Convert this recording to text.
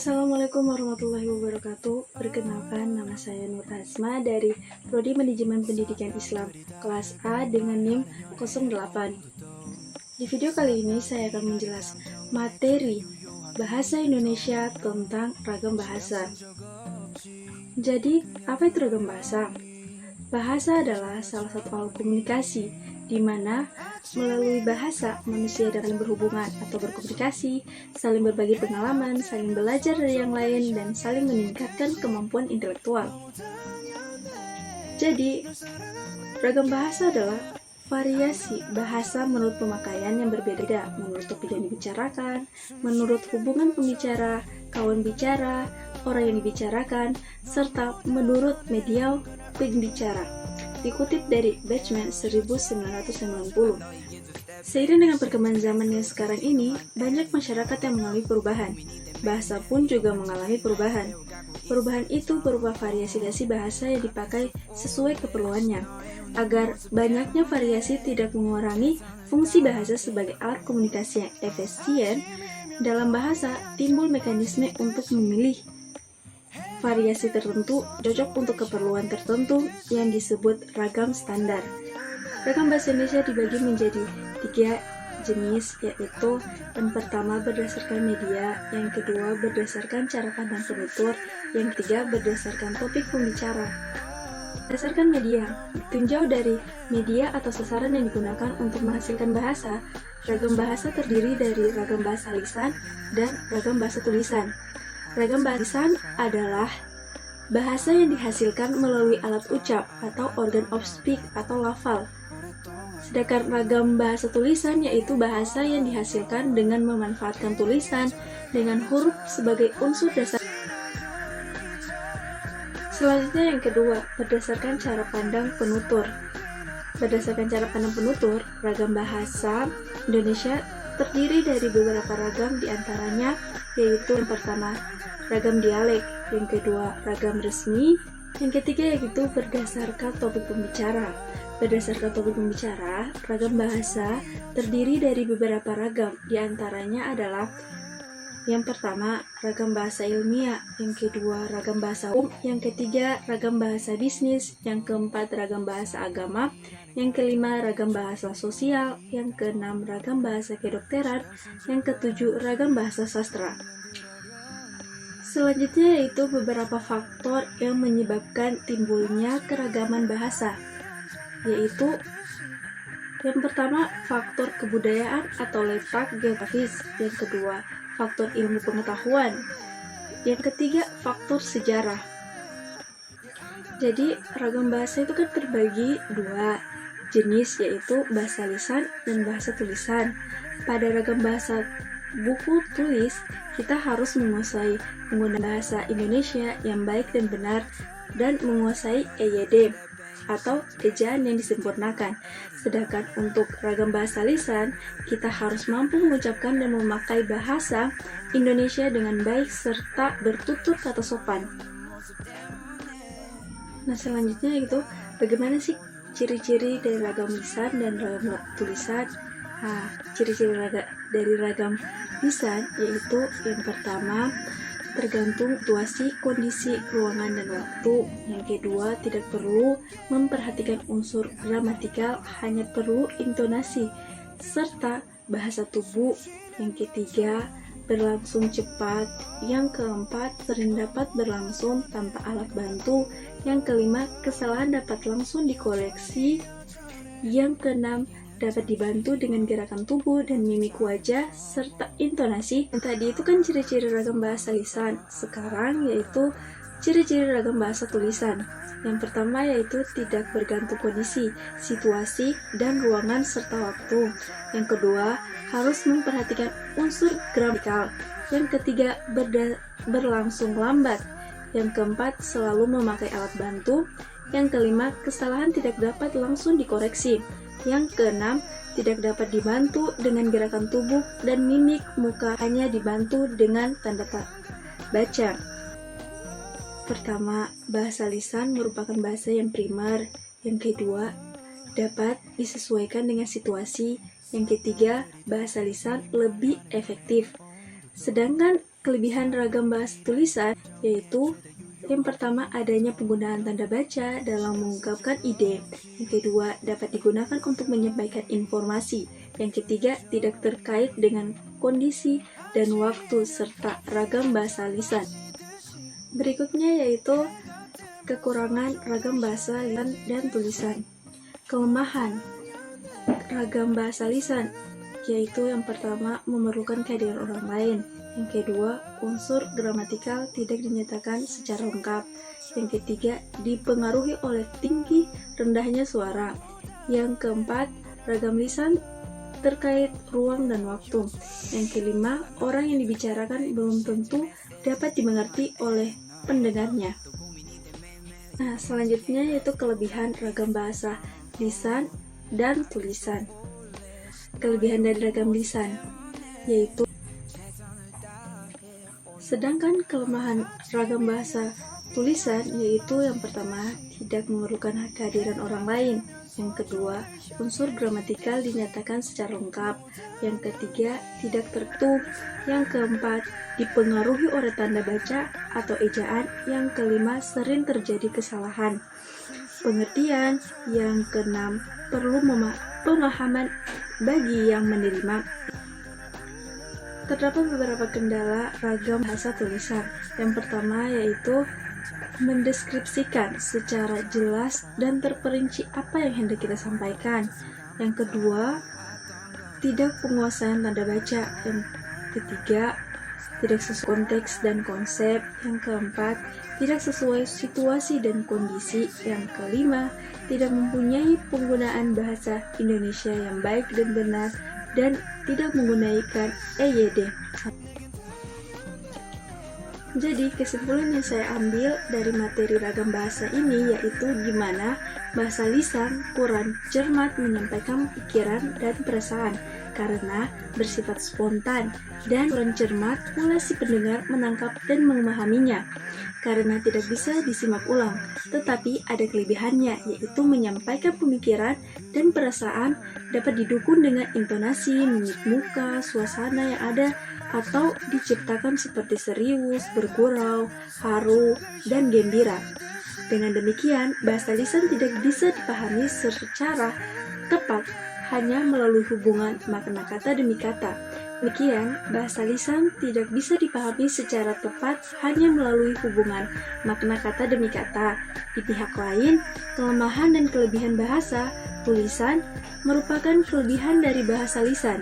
Assalamualaikum warahmatullahi wabarakatuh. Perkenalkan, nama saya Nur Asma dari Prodi Manajemen Pendidikan Islam kelas A dengan NIM 08. Di video kali ini saya akan menjelaskan materi bahasa Indonesia tentang ragam bahasa. Jadi, apa itu ragam bahasa? Bahasa adalah salah satu alat komunikasi di mana melalui bahasa manusia dapat berhubungan atau berkomunikasi, saling berbagi pengalaman, saling belajar dari yang lain, dan saling meningkatkan kemampuan intelektual. Jadi, ragam bahasa adalah variasi bahasa menurut pemakaian yang berbeda-beda, menurut topik yang dibicarakan, menurut hubungan pembicara, kawan bicara, orang yang dibicarakan, serta menurut media pembicara. Dikutip dari Bachman 1990. Seiring dengan perkembangan zaman yang sekarang ini, banyak masyarakat yang mengalami perubahan. Bahasa pun juga mengalami perubahan. Perubahan itu berupa variasi bahasa yang dipakai sesuai keperluannya. Agar banyaknya variasi tidak mengurangi fungsi bahasa sebagai alat komunikasi yang efisien, dalam bahasa timbul mekanisme untuk memilih variasi tertentu cocok untuk keperluan tertentu yang disebut ragam standar. Ragam bahasa Indonesia dibagi menjadi 3 jenis, yaitu yang pertama berdasarkan media, yang kedua berdasarkan cara pandang penutur, yang ketiga berdasarkan topik pembicara. Berdasarkan media, ditinjau dari media atau sasaran yang digunakan untuk menghasilkan bahasa. Ragam bahasa terdiri dari ragam bahasa lisan dan ragam bahasa tulisan. Ragam bahasa lisan adalah bahasa yang dihasilkan melalui alat ucap atau organ of speech atau lafal. Sedangkan ragam bahasa tulisan yaitu bahasa yang dihasilkan dengan memanfaatkan tulisan dengan huruf sebagai unsur dasar. Selanjutnya yang kedua, berdasarkan cara pandang penutur. Berdasarkan cara pandang penutur, ragam bahasa Indonesia terdiri dari beberapa ragam, diantaranya yaitu yang pertama ragam dialek, yang kedua ragam resmi, yang ketiga yaitu berdasarkan topik pembicara. Berdasarkan topik pembicara, ragam bahasa terdiri dari beberapa ragam, diantaranya adalah yang pertama ragam bahasa ilmiah, yang kedua ragam bahasa umum, yang ketiga ragam bahasa bisnis, yang keempat ragam bahasa agama, yang kelima ragam bahasa sosial, yang keenam ragam bahasa kedokteran, yang ketujuh ragam bahasa sastra. Selanjutnya yaitu beberapa faktor yang menyebabkan timbulnya keragaman bahasa, yaitu yang pertama faktor kebudayaan atau letak geografis, yang kedua faktor ilmu pengetahuan, yang ketiga faktor sejarah. Jadi ragam bahasa itu kan terbagi 2 jenis, yaitu bahasa lisan dan bahasa tulisan. Pada ragam bahasa buku tulis, kita harus menguasai menggunakan bahasa Indonesia yang baik dan benar dan menguasai EYD atau ejaan yang disempurnakan. Sedangkan untuk ragam bahasa lisan, kita harus mampu mengucapkan dan memakai bahasa Indonesia dengan baik serta bertutur kata sopan. Nah, selanjutnya itu bagaimana sih ciri-ciri dari ragam lisan dan ragam tulisan? Ciri-ciri dari ragam lisan yaitu yang pertama tergantung situasi, kondisi, ruangan, dan waktu. Yang kedua, tidak perlu memperhatikan unsur gramatikal, hanya perlu intonasi serta bahasa tubuh. Yang ketiga, berlangsung cepat. Yang keempat, sering dapat berlangsung tanpa alat bantu. Yang kelima, kesalahan dapat langsung dikoreksi. Yang keenam, dapat dibantu dengan gerakan tubuh dan mimik wajah serta intonasi. Dan tadi itu kan ciri-ciri ragam bahasa lisan. Sekarang yaitu ciri-ciri ragam bahasa tulisan. Yang pertama yaitu tidak bergantung kondisi, situasi, dan ruangan serta waktu. Yang kedua, harus memperhatikan unsur gramatikal. Yang ketiga, berlangsung lambat. Yang keempat, selalu memakai alat bantu. Yang kelima, kesalahan tidak dapat langsung dikoreksi. Yang keenam, tidak dapat dibantu dengan gerakan tubuh dan mimik muka, hanya dibantu dengan tanda baca. Pertama, bahasa lisan merupakan bahasa yang primer. Yang kedua, dapat disesuaikan dengan situasi. Yang ketiga, bahasa lisan lebih efektif. Sedangkan Kelebihan ragam bahasa tulisan yaitu yang pertama, adanya penggunaan tanda baca dalam mengungkapkan ide. Yang kedua, dapat digunakan untuk menyampaikan informasi. Yang ketiga, tidak terkait dengan kondisi dan waktu serta ragam bahasa lisan. Berikutnya yaitu kekurangan ragam bahasa lisan dan tulisan. Kelemahan ragam bahasa lisan yaitu yang pertama, memerlukan kehadiran orang lain. Yang kedua, unsur gramatikal tidak dinyatakan secara lengkap. Yang ketiga, dipengaruhi oleh tinggi rendahnya suara. Yang keempat, ragam lisan terkait ruang dan waktu. Yang kelima, orang yang dibicarakan belum tentu dapat dimengerti oleh pendengarnya. Nah, selanjutnya yaitu kelebihan ragam bahasa lisan dan tulisan. Kelebihan dari ragam lisan yaitu sedangkan kelemahan ragam bahasa tulisan yaitu yang pertama, tidak memerlukan kehadiran orang lain. Yang kedua, unsur gramatikal dinyatakan secara lengkap. Yang ketiga, tidak tertutup. Yang keempat, dipengaruhi oleh tanda baca atau ejaan. Yang kelima, sering terjadi kesalahan pengertian. Yang keenam, perlu pemahaman bagi yang menerima. Terdapat beberapa kendala ragam bahasa tulisan. Yang pertama yaitu mendeskripsikan secara jelas dan terperinci apa yang hendak kita sampaikan. Yang kedua, tidak penguasaan tanda baca. Yang ketiga, tidak sesuai konteks dan konsep. Yang keempat, tidak sesuai situasi dan kondisi. Yang kelima, tidak mempunyai penggunaan bahasa Indonesia yang baik dan benar dan tidak menggunakan EYD. Jadi kesimpulan yang saya ambil dari materi ragam bahasa ini yaitu di mana bahasa lisan kurang cermat menyampaikan pikiran dan perasaan karena bersifat spontan dan kurang cermat pula si pendengar menangkap dan memahaminya karena tidak bisa disimak ulang. Tetapi ada kelebihannya yaitu menyampaikan pemikiran dan perasaan dapat didukung dengan intonasi, mimik muka, suasana yang ada atau diciptakan seperti serius, bergurau, haru, dan gembira. Dengan demikian, bahasa lisan tidak bisa dipahami secara tepat hanya melalui hubungan makna kata demi kata. Demikian, bahasa lisan tidak bisa dipahami secara tepat hanya melalui hubungan makna kata demi kata. Di pihak lain, kelemahan dan kelebihan bahasa tulisan merupakan kelebihan dari bahasa lisan.